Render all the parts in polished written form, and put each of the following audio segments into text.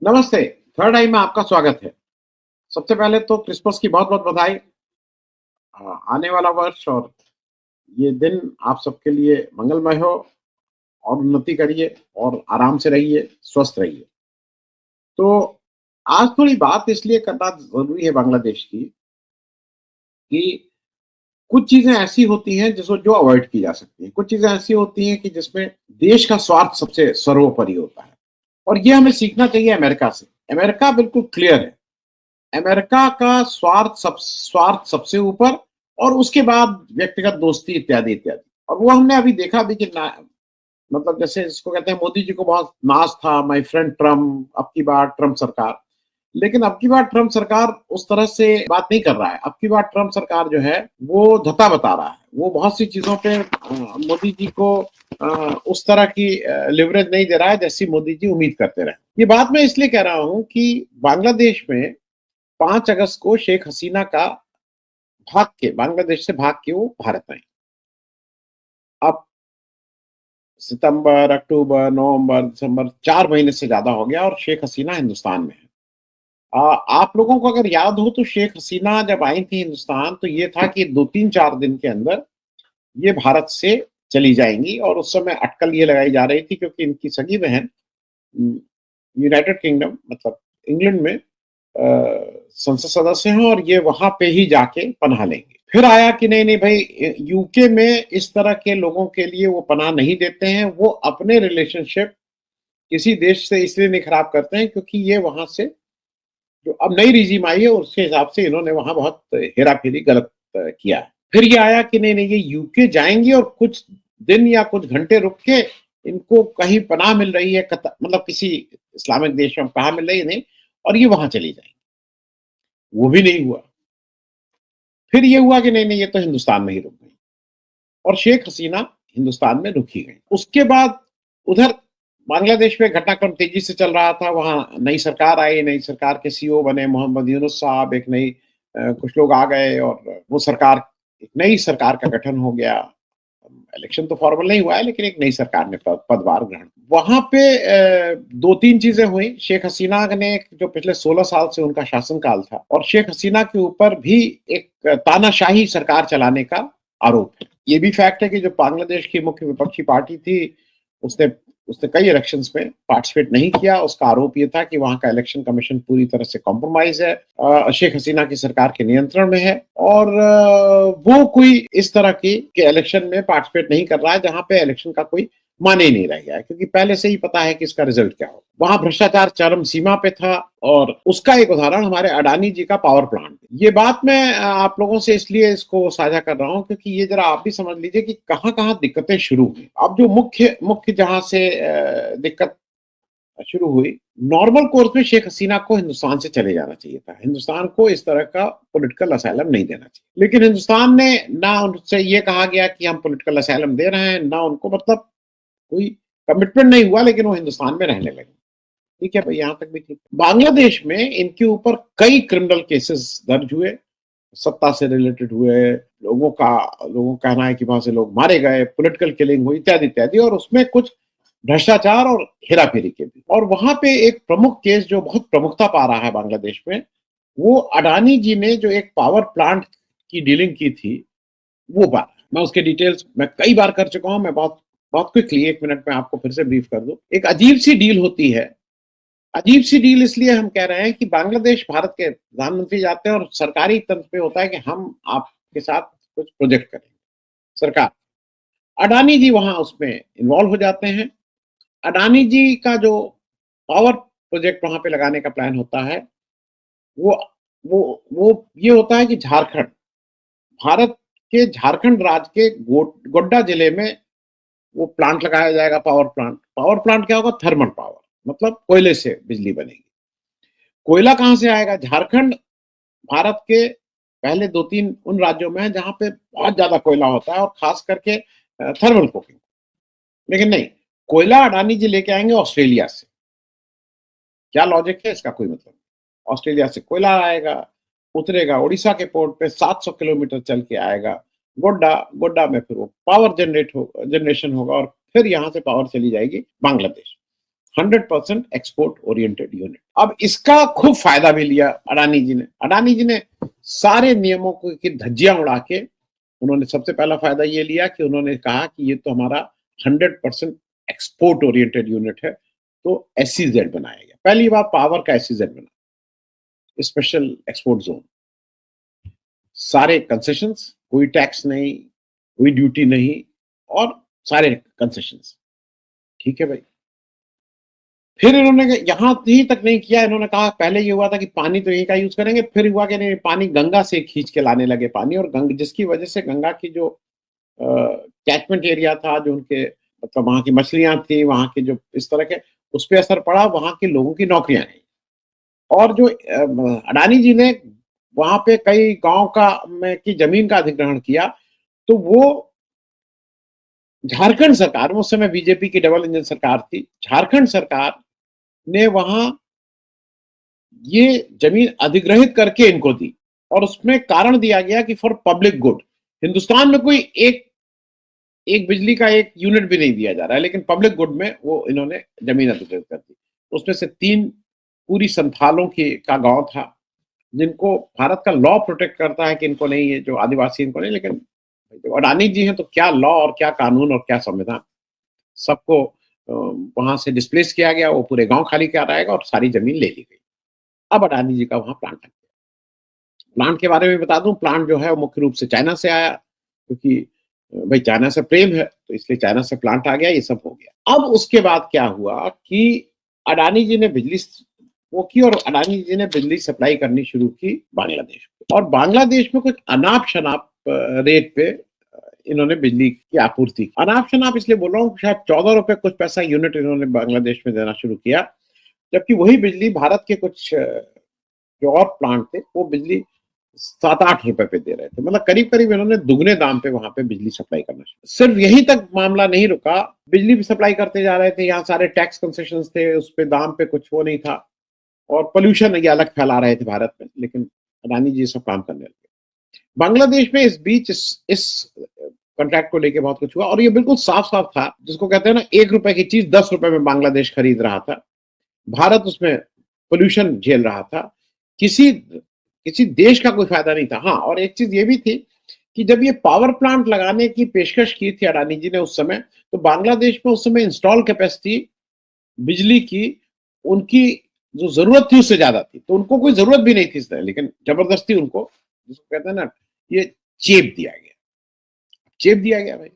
नमस्ते। थर्ड आई में आपका स्वागत है। सबसे पहले तो क्रिसमस की बहुत-बहुत बधाई। आने वाला वर्ष और ये दिन आप सबके लिए मंगलमय हो और उन्नति करिए और आराम से रहिए, स्वस्थ रहिए। तो आज थोड़ी बात इसलिए करना ज़रूरी है बांग्लादेश की कि कुछ चीज़ें ऐसी होती हैं जिसको जो अवॉइड की जा सकती हैं। कुछ चीज़ें ऐसी होती हैं कि जिसमें देश का स्वार्थ सबसे सर्वोपरि होता है और ये हमें सीखना चाहिए अमेरिका से। अमेरिका बिल्कुल क्लियर है। अमेरिका का स्वार्थ सबसे ऊपर और उसके बाद व्यक्तिगत दोस्ती इत्यादि इत्यादि। और वो हमने अभी देखा भी कि मतलब जैसे इसको कहते हैं, मोदी जी को बहुत नाज था माय फ्रेंड ट्रम्प, अब की बार ट्रम्प सरकार। लेकिन अब की बार ट्रम्प सरकार उस तरह से बात नहीं कर रहा है। अब की बार ट्रम्प सरकार जो है वो धता बता रहा है। वो बहुत सी चीजों पे मोदी जी को उस तरह की लिवरेज नहीं दे रहा है जैसी मोदी जी उम्मीद करते रहे। ये बात मैं इसलिए कह रहा हूं कि बांग्लादेश में 5 अगस्त को शेख हसीना का बांग्लादेश से भाग के वो भारत आई। अब सितंबर, अक्टूबर, नवंबर, दिसंबर 4 महीने से ज्यादा हो गया और शेख हसीना हिंदुस्तान में है। आप लोगों को अगर याद हो तो शेख हसीना जब आई थी हिंदुस्तान तो ये था कि 2-3-4 दिन के अंदर ये भारत से चली जाएंगी और उस समय अटकल ये लगाई जा रही थी क्योंकि इनकी सगी बहन यूनाइटेड किंगडम मतलब इंग्लैंड में संसद सदस्य हैं और ये वहां पे ही जाके पनाह लेंगे। फिर आया कि नहीं नहीं भाई, यूके में इस तरह के लोगों के लिए वो पनाह नहीं देते हैं। वो अपने रिलेशनशिप किसी देश से इसलिए नहीं खराब करते हैं क्योंकि ये वहां से जो अब नई रिजीम आई है उसके हिसाब से इन्होंने वहां बहुत हेरा फेरी गलत किया है। फिर ये आया कि नहीं नहीं, ये यूके जाएंगे और कुछ दिन या कुछ घंटे रुक के इनको कहीं पनाह मिल रही है, मतलब किसी इस्लामिक देश में पनाह मिल रही है नहीं, और ये वहां चली जाएंगे। वो भी नहीं हुआ। फिर ये हुआ कि नहीं नहीं, ये तो हिंदुस्तान में ही रुक गई और शेख हसीना हिंदुस्तान में रुक ही गई। उसके बाद उधर बांग्लादेश में घटनाक्रम तेजी से चल रहा था। वहां नई सरकार आई, नई सरकार के सीईओ बने मोहम्मद यूनुस साहब। एक नई कुछ लोग आ गए और वो सरकार, एक नई सरकार का गठन हो गया। इलेक्शन तो फॉर्मल नहीं हुआ है लेकिन एक नई सरकार ने पदभार ग्रहण। वहां पे 2-3 चीजें हुई। शेख हसीना ने, जो पिछले 16 साल से उनका शासनकाल था, और शेख हसीना के ऊपर भी एक तानाशाही सरकार चलाने का आरोप है। ये भी फैक्ट है कि जो बांग्लादेश की मुख्य विपक्षी पार्टी थी उसने उसने कई इलेक्शंस में पार्टिसिपेट नहीं किया। उसका आरोप ये था कि वहां का इलेक्शन कमीशन पूरी तरह से कॉम्प्रोमाइज है, शेख हसीना की सरकार के नियंत्रण में है और वो कोई इस तरह के इलेक्शन में पार्टिसिपेट नहीं कर रहा है जहां पे इलेक्शन का कोई माने ही नहीं रह गया है क्योंकि पहले से ही पता है कि इसका रिजल्ट क्या हो। वहां भ्रष्टाचार चरम सीमा पे था और उसका एक उदाहरण हमारे अडानी जी का पावर प्लांट। ये बात मैं आप लोगों से इसलिए इसको साझा कर रहा हूं क्योंकि ये जरा आप भी समझ लीजिए कि कहां कहां दिक्कतें शुरू हुई। अब जो मुख्य जहां से दिक्कत शुरू हुई, नॉर्मल कोर्स में शेख हसीना को हिंदुस्तान से चले जाना चाहिए था। हिंदुस्तान को इस तरह का पॉलिटिकल असाइलम नहीं देना चाहिए। लेकिन हिंदुस्तान ने ना उनसे ये कहा गया कि हम पॉलिटिकल असाइलम दे रहे हैं, ना उनको मतलब कोई कमिटमेंट नहीं हुआ, लेकिन वो हिंदुस्तान में रहने लगे। ठीक है भाई, यहां तक भी ठीक। बांग्लादेश में इनके ऊपर कई क्रिमिनल केसेस दर्ज हुए, सत्ता से रिलेटेड हुए, लोगों का कहना है कि वहां से लोग मारे गए, पॉलिटिकल किलिंग हुई इत्यादि इत्यादि, और उसमें कुछ भ्रष्टाचार और हेराफेरी के भी। और वहां पे एक प्रमुख केस जो बहुत प्रमुखता पा रहा है बांग्लादेश में, वो अडानी जी ने जो एक पावर प्लांट की डीलिंग की थी वो बात। मैं उसके डिटेल्स मैं कई बार कर चुका हूं। मैं बहुत बहुत क्विकली 1 मिनट में आपको फिर से ब्रीफ कर दूं। एक अजीब सी डील होती है। अजीब सी डील इसलिए हम कह रहे हैं कि बांग्लादेश, भारत के प्रधानमंत्री जाते हैं और सरकारी तंत्र पे होता है कि हम आपके साथ कुछ प्रोजेक्ट करेंगे। सरकार, अडानी जी वहां उसमें इन्वॉल्व हो जाते हैं। अडानी जी का जो पावर प्रोजेक्ट वहां पे लगाने का प्लान होता है वो वो ये होता है कि भारत के झारखंड राज्य के गोड्डा जिले में वो प्लांट लगाया जाएगा। पावर प्लांट क्या होगा? थर्मल पावर, मतलब कोयले से बिजली बनेगी। कोयला कहां से आएगा? झारखंड भारत के पहले 2-3 उन राज्यों में है जहां पे बहुत ज्यादा कोयला होता है और खास करके थर्मल कुकिंग। लेकिन नहीं, कोयला अडानी जी लेके आएंगे ऑस्ट्रेलिया से। क्या लॉजिक है इसका? कोई मतलब नहीं। ऑस्ट्रेलिया से कोयला आएगा, उतरेगा उड़ीसा के पोर्ट पे, 700 किलोमीटर चल के आएगा गोड्डा में। फिर वो पावर जनरेशन होगा और फिर यहाँ से पावर चली जाएगी बांग्लादेश। 100% export oriented unit. अब इसका खूब फायदा भी लिया अडानी जी ने। अडानी जी ने सारे नियमों को की धज्जियां उड़ा के उन्होंने सबसे पहला फायदा ये लिया कि उन्होंने कहा कि ये तो हमारा 100% एक्सपोर्ट ओरिएंटेड यूनिट है, तो एसईजेड बनाया गया। पहली बार पावर का एसईजेड बना, स्पेशल एक्सपोर्ट जोन। सारे कंसेशंस, कोई टैक्स नहीं, कोई ड्यूटी नहीं और सारे कंसेशंस। ठीक है भाई। फिर इन्होंने यहां ही तक नहीं किया, इन्होंने कहा पहले ये हुआ था कि पानी तो यहीं का यूज करेंगे, फिर हुआ कि नहीं, पानी गंगा से खींच के लाने लगे पानी, और जिसकी वजह से गंगा की जो कैचमेंट एरिया था, जो उनके मतलब वहां की मछलियां थी, वहां के जो इस तरह के, उस पर असर पड़ा, वहां के लोगों की नौकरियां नहीं। और जो अडानी जी ने वहां पे कई गांव का में की जमीन का अधिग्रहण किया, तो वो झारखंड सरकार, उस समय बीजेपी की डबल इंजन सरकार थी, झारखंड सरकार ने वहां ये जमीन अधिग्रहित करके इनको दी, और उसमें कारण दिया गया कि फॉर पब्लिक गुड। हिंदुस्तान में कोई एक बिजली का एक यूनिट भी नहीं दिया जा रहा है, लेकिन पब्लिक गुड में वो इन्होंने जमीन अधिग्रहित कर दी। उसमें से 3 पूरी संथालों की का गांव था, जिनको भारत का लॉ प्रोटेक्ट करता है कि इनको नहीं, ये जो आदिवासी इनको नहीं, लेकिन जो अडानी जी हैं तो क्या लॉ और क्या कानून और क्या संविधान, सबको वहां से डिस्प्लेस किया गया, वो पूरे गांव खाली कराएगा और सारी जमीन ले ली गई। अब अडानी जी का वहां प्लांट लग गया। प्लांट के बारे में बता दूं, प्लांट जो है वो मुख्य रूप से चाइना से आया, क्योंकि भाई चाइना से प्रेम है, तो इसलिए चाइना से प्लांट आ गया, ये सब हो गया। अब उसके बाद क्या हुआ कि अडानी जी ने बिजली वो की, और अडानी जी ने बिजली सप्लाई करनी शुरू की बांग्लादेश को, और बांग्लादेश में कुछ अनाप शनाप रेट पे इन्होंने बिजली की आपूर्ति की। अनाप शनाप इसलिए बोल रहा हूँ, शायद 14 रुपए कुछ पैसा यूनिट इन्होंने बांग्लादेश में देना शुरू किया, जबकि वही बिजली भारत के कुछ जो और प्लांट थे वो बिजली 7-8 रुपए पे दे रहे थे। मतलब करीब करीब इन्होंने दुगने दाम पे वहां पे बिजली सप्लाई करना शुरू। सिर्फ यही तक मामला नहीं रुका, बिजली भी सप्लाई करते जा रहे थे, यहाँ सारे टैक्स कंसेशन थे, उस पे दाम पे कुछ वो नहीं था, और पोल्यूशन ये अलग फैला रहे थे भारत में, लेकिन अडानी जी सब काम करने लगे। बांग्लादेश में इस बीच इस कॉन्ट्रैक्ट को लेके बहुत कुछ हुआ, और ये बिल्कुल साफ साफ था, जिसको कहते हैं ना, 1 रुपए की चीज 10 रुपए में बांग्लादेश खरीद रहा था, भारत उसमें पोल्यूशन झेल रहा था, किसी किसी देश का कोई फायदा नहीं था। हाँ, और एक चीज ये भी थी कि जब ये पावर प्लांट लगाने की पेशकश की थी अडानी जी ने उस समय, तो बांग्लादेश में उस समय इंस्टॉल कैपेसिटी बिजली की उनकी जो जरूरत थी उससे ज्यादा थी, तो उनको कोई जरूरत भी नहीं थी इस तरह, लेकिन जबरदस्ती उनको, जिसको कहते हैं ना, ये चेप दिया गया, चेप दिया गया भाई।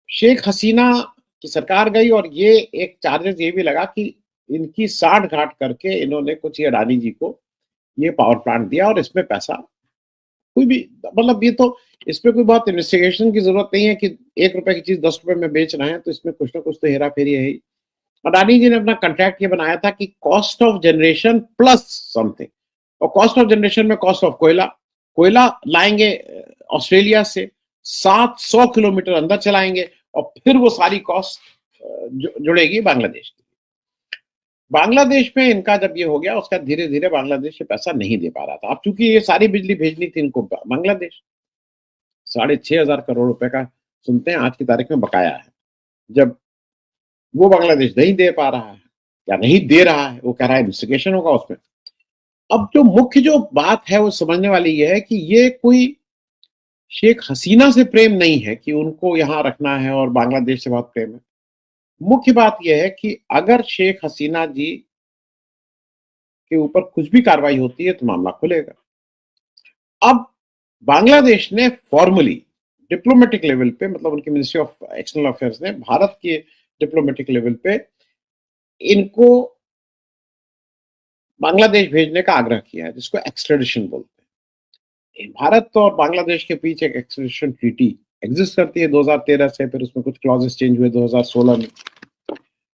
शेख हसीना की सरकार गई, और ये एक चार्जेस ये भी लगा कि इनकी साठ घाट करके इन्होंने कुछ ये अडानी जी को ये पावर प्लांट दिया, और इसमें पैसा कोई भी, मतलब ये तो इसमें कोई बहुत इन्वेस्टिगेशन की जरूरत नहीं है कि 1 रुपए की चीज 10 रुपए में बेच रहे हैं, तो इसमें कुछ ना कुछ तो हेरा फेरी है ही। अडानी जी ने अपना कॉन्ट्रैक्ट ये बनाया था कि cost of generation plus something, और कॉस्ट ऑफ जनरेशन में कॉस्ट ऑफ कोयला, कोयला लाएंगे ऑस्ट्रेलिया से, 700 किलोमीटर अंदर चलाएंगे, और फिर वो सारी कॉस्ट जुड़ेगी बांग्लादेश की। बांग्लादेश में इनका जब ये हो गया, उसका धीरे धीरे बांग्लादेश ये पैसा नहीं दे पा रहा था। अब चूंकि ये सारी बिजली भेजनी थी इनको बांग्लादेश, 6,500 करोड़ रुपए का सुनते हैं आज की तारीख में बकाया है। जब वो बांग्लादेश नहीं दे पा रहा है या नहीं दे रहा है, वो कह रहा है इन्वेस्टिगेशन होगा उसमें। अब जो मुख्य जो बात है वो समझने वाली ये है कि ये कोई शेख हसीना से प्रेम नहीं है कि उनको यहां रखना है और बांग्लादेश से बहुत प्रेम है। मुख्य बात यह है कि अगर शेख हसीना जी के ऊपर कुछ भी कार्रवाई होती है तो मामला खुलेगा। अब बांग्लादेश ने फॉर्मली डिप्लोमेटिक लेवल पे, मतलब उनकी मिनिस्ट्री ऑफ एक्सटर्नल अफेयर्स ने भारत के डिप्लोमेटिक लेवल पे इनको बांग्लादेश भेजने का आग्रह किया है, जिसको एक्सट्रेडिशन बोलते हैं। भारत और बांग्लादेश के बीच एक एक्सट्रेडिशन ट्रीटी एग्जिस्ट करती है 2013 से, फिर उसमें कुछ क्लॉजेस चेंज हुए 2016 में,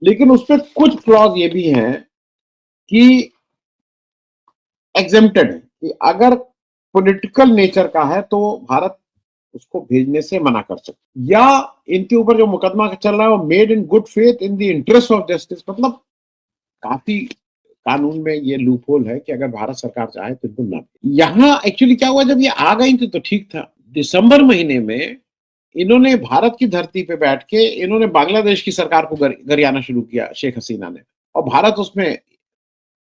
लेकिन उसमें कुछ क्लॉज ये भी हैं कि एग्जेम्प्टेड है, कि अगर पॉलिटिकल नेचर का है तो भारत उसको भेजने से मना कर सकते, या इनके ऊपर जो मुकदमा चल रहा है वो made in good faith in the interest of justice. मतलब काफी कानून में ये लूप होल है कि अगर भारत सरकार चाहे तो इनको ना। यहाँ एक्चुअली क्या हुआ, जब ये आ गई थी तो ठीक था। दिसंबर महीने में इन्होंने भारत की धरती पे बैठ के इन्होंने बांग्लादेश की सरकार को गरियाना शुरू किया, शेख हसीना ने, और भारत उसमें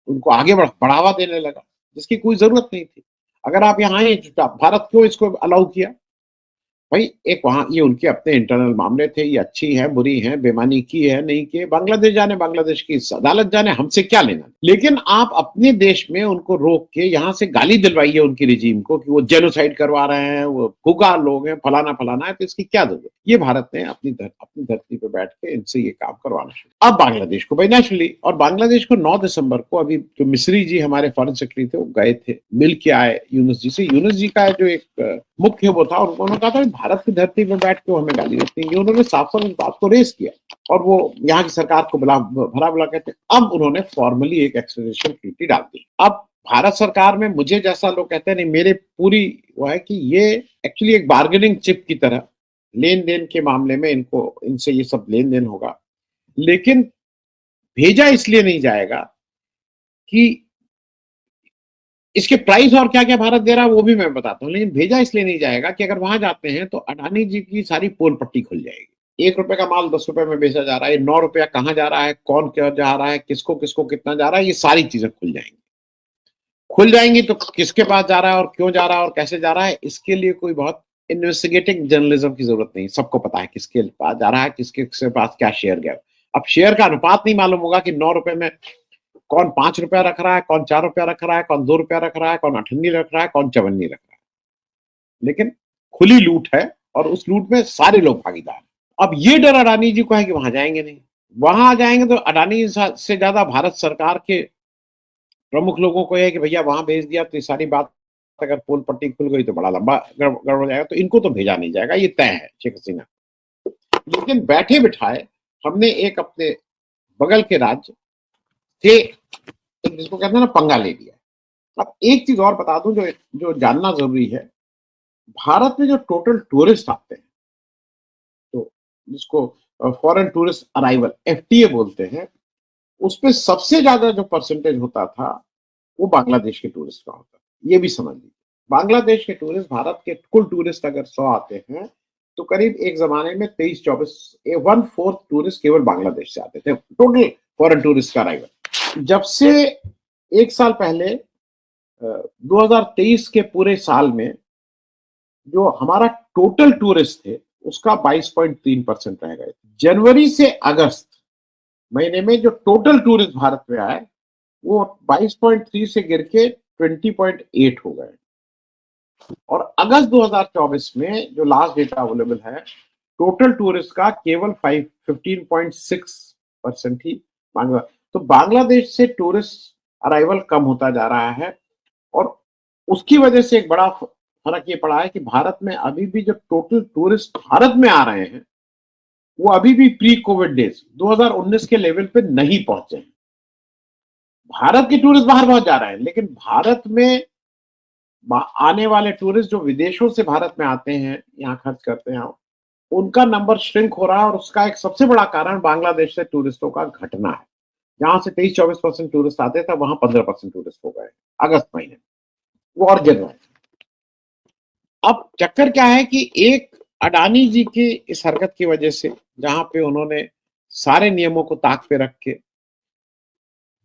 उनको आगे बढ़ावा देने लगा, जिसकी कोई जरूरत नहीं थी। अगर आप यहाँ ही भारत क्यों इसको अलाउ किया? भाई एक वहाँ ये उनके अपने इंटरनल मामले थे, ये अच्छी है, बुरी है, बेईमानी की है, नहीं की, बांग्लादेश जाने, बांग्लादेश की अदालत जाने, हमसे क्या लेना। लेकिन आप अपने देश में उनको रोक के यहाँ से गाली दिलवाइए उनकी रिजीम को कि वो जेनोसाइड करवा रहे हैं, वो खुकार लोग हैं, फलाना फलाना है, तो इसकी क्या जरूरत? ये भारत ने अपनी धरती पे बैठ के इनसे ये काम करवाना शुरू। अब बांग्लादेश को भाई नेचुरली, और बांग्लादेश को 9 दिसंबर को अभी जो मिस्री जी हमारे फॉरेन सेक्रेटरी थे वो गए थे, मिल के आए यूनुस जी से। यूनुस जी का जो एक मुख्य वो था, उन्होंने कहा था भारत की धरती पर बैठ के वो हमें गाली देते हैं, उन्होंने साफ साफ इस बात को रेस किया और वो यहाँ की सरकार को भला बुला कहते। अब उन्होंने फॉर्मली एक एक्सट्राडिशन ट्रीटी डाल दी। अब भारत सरकार में मुझे जैसा लोग कहते हैं, नहीं, मेरे पूरी वो है कि ये एक्चुअली एक बार्गेनिंग चिप की तरह, लेन देन के मामले में इनको, इनसे ये सब लेन देन होगा, लेकिन भेजा इसलिए नहीं जाएगा कि इसके प्राइस और क्या क्या भारत दे रहा है वो भी मैं बताता हूँ, लेकिन भेजा इसलिए नहीं जाएगा कि अगर वहां जाते हैं तो अडानी जी की सारी पोल पट्टी खुल जाएगी। 1 रुपए का माल 10 रुपए में बेचा जा रहा है, 9 रुपया कहाँ जा रहा है, कौन क्या जा रहा है, किसको किसको कितना जा रहा है, ये सारी चीजें खुल जाएंगी। तो किसके पास जा रहा है और क्यों जा रहा है और कैसे जा रहा है, इसके लिए कोई बहुत इन्वेस्टिगेटिंग जर्नलिज्म की जरूरत नहीं, सबको पता है किसके पास जा रहा है, किसके पास क्या शेयर गया। अब शेयर का अनुपात नहीं मालूम होगा कि 9 रुपए में कौन 5 रुपया रख रहा है, कौन 4 रुपया रख रहा है, कौन 2 रुपया रख रहा है, कौन अठन्नी रख रहा है, कौन चवन्नी रख रहा है, लेकिन खुली लूट है और उस लूट में सारे लोग भागीदार हैं। अब ये डर अडानी जी को है कि वहां जाएंगे नहीं, वहां जाएंगे तो अडानी से ज्यादा भारत सरकार के प्रमुख लोगों को है कि भैया वहां भेज दिया तो ये सारी बात अगर पोल पट्टी खुल गई तो बड़ा लंबा गड़बड़ हो जाएगा, तो इनको तो भेजा नहीं जाएगा, ये तय है शेख हसीना। लेकिन बैठे बिठाए हमने एक अपने बगल के राज्य से जिसको कहते हैं ना पंगा ले लिया। अब एक चीज और बता दूं जो जो जानना जरूरी है, भारत में जो टोटल टूरिस्ट आते हैं, तो जिसको फॉरेन टूरिस्ट अराइवल एफटीए बोलते हैं, उसमें सबसे ज्यादा जो परसेंटेज होता था वो बांग्लादेश के टूरिस्ट का होता है। ये भी समझ लीजिए, बांग्लादेश के टूरिस्ट, भारत के कुल टूरिस्ट अगर 100 आते हैं तो करीब एक जमाने में 23-24 1/4 टूरिस्ट केवल बांग्लादेश से आते थे, टोटल फॉरेन टूरिस्ट का अराइवल। जब से एक साल पहले 2023 के पूरे साल में जो हमारा टोटल टूरिस्ट थे उसका 22.3% रह गए। जनवरी से अगस्त महीने में जो टोटल टूरिस्ट भारत में आए वो 22.3 से गिर के 20.8 हो गए। और अगस्त 2024 में जो लास्ट डेटा अवेलेबल है, टोटल टूरिस्ट का केवल 15.6% ही तो बांग्लादेश से टूरिस्ट अराइवल कम होता जा रहा है। और उसकी वजह से एक बड़ा फर्क ये पड़ा है कि भारत में अभी भी जो टोटल टूरिस्ट भारत में आ रहे हैं वो अभी भी प्री कोविड डेज 2019 के लेवल पे नहीं पहुंचे हैं। भारत के टूरिस्ट बाहर बहुत जा रहे हैं, लेकिन भारत में आने वाले टूरिस्ट जो विदेशों से भारत में आते हैं, यहाँ खर्च करते हैं, उनका नंबर श्रिंक हो रहा है। और उसका एक सबसे बड़ा कारण बांग्लादेश से टूरिस्टों का घटना है। जहां से 23-24% टूरिस्ट आते थे वहां 15% टूरिस्ट हो गए अगस्त महीने, वो और गिर रहे हैं। अब चक्कर क्या है कि एक अडानी जी की इस हरकत की वजह से, जहां पे उन्होंने सारे नियमों को ताक पे रख के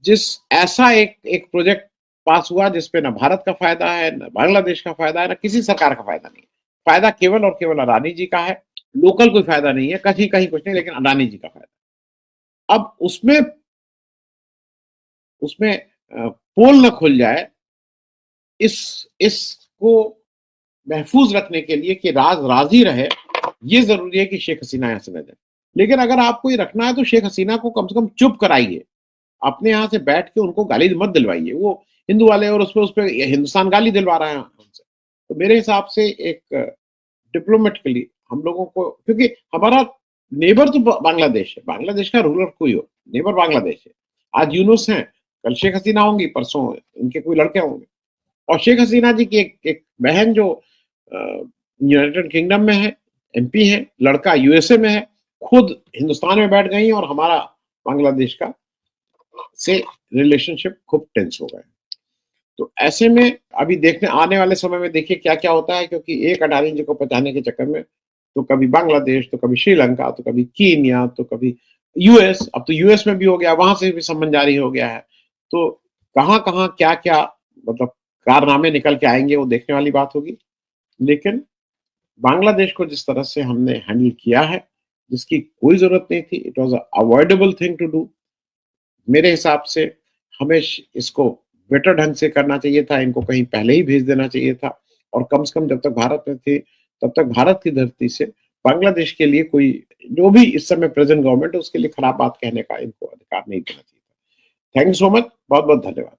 जिस ऐसा एक प्रोजेक्ट पास हुआ जिसपे ना भारत का फायदा है, ना बांग्लादेश का फायदा है, ना किसी सरकार का फायदा नहीं है, फायदा केवल और केवल अडानी जी का है। लोकल कोई फायदा नहीं है, कहीं कहीं कुछ नहीं, लेकिन अडानी जी का फायदा। अब उसमें उसमें पोल न खुल जाए, इसको महफूज रखने के लिए कि राजी रहे, ये जरूरी है कि शेख हसीना यहां से न जाए। लेकिन अगर आपको ये रखना है तो शेख हसीना को कम से कम चुप कराइए, अपने यहाँ से बैठ के उनको गाली मत दिलवाइए। वो हिंदू वाले और उस पर हिंदुस्तान गाली दिलवा रहा है हमसे। तो मेरे हिसाब से एक डिप्लोमेटिकली हम लोगों को, क्योंकि हमारा नेबर तो बांग्लादेश है, बांग्लादेश का रूलर कोई हो, नेबर बांग्लादेश है। आज यूनुस हैं, कल शेख हसीना होंगी, परसों इनके कोई लड़के होंगे। और शेख हसीना जी की एक बहन जो यूनाइटेड किंगडम में है, एमपी है, लड़का यूएसए में है, खुद हिंदुस्तान में बैठ गई और हमारा बांग्लादेश का से रिलेशनशिप खूब टेंस हो गए। तो ऐसे में अभी देखने आने वाले समय में देखिए क्या क्या होता है, क्योंकि एक अडानी जी को बचाने के चक्कर में तो कभी बांग्लादेश, तो कभी श्रीलंका, तो कभी कीनिया, तो कभी यूएस, अब तो यूएस में भी हो गया, वहां से भी समन जारी हो गया है। तो कहाँ-कहाँ, क्या-क्या मतलब कारनामे निकल के आएँगे, वो देखने वाली बात होगी। लेकिन बांग्लादेश को जिस तरह से हमने हैंडल किया है, जिसकी कोई ज़रूरत नहीं थी, it was a avoidable thing to do. मेरे हिसाब से हमें इसको बेटर ढंग से करना चाहिए था, इनको कहीं पहले ही भेज देना चाहिए था और कम से कम जब तक भारत में थे, तब तक भारत की धरती से बांग्लादेश के लिए कोई जो भी इस समय प्रेज़ेंट गवर्नमेंट है, उसके लिए खराब बात कहने का इनको अधिकार नहीं देना चाहिए था। थैंक यू सो मच, बहुत-बहुत धन्यवाद।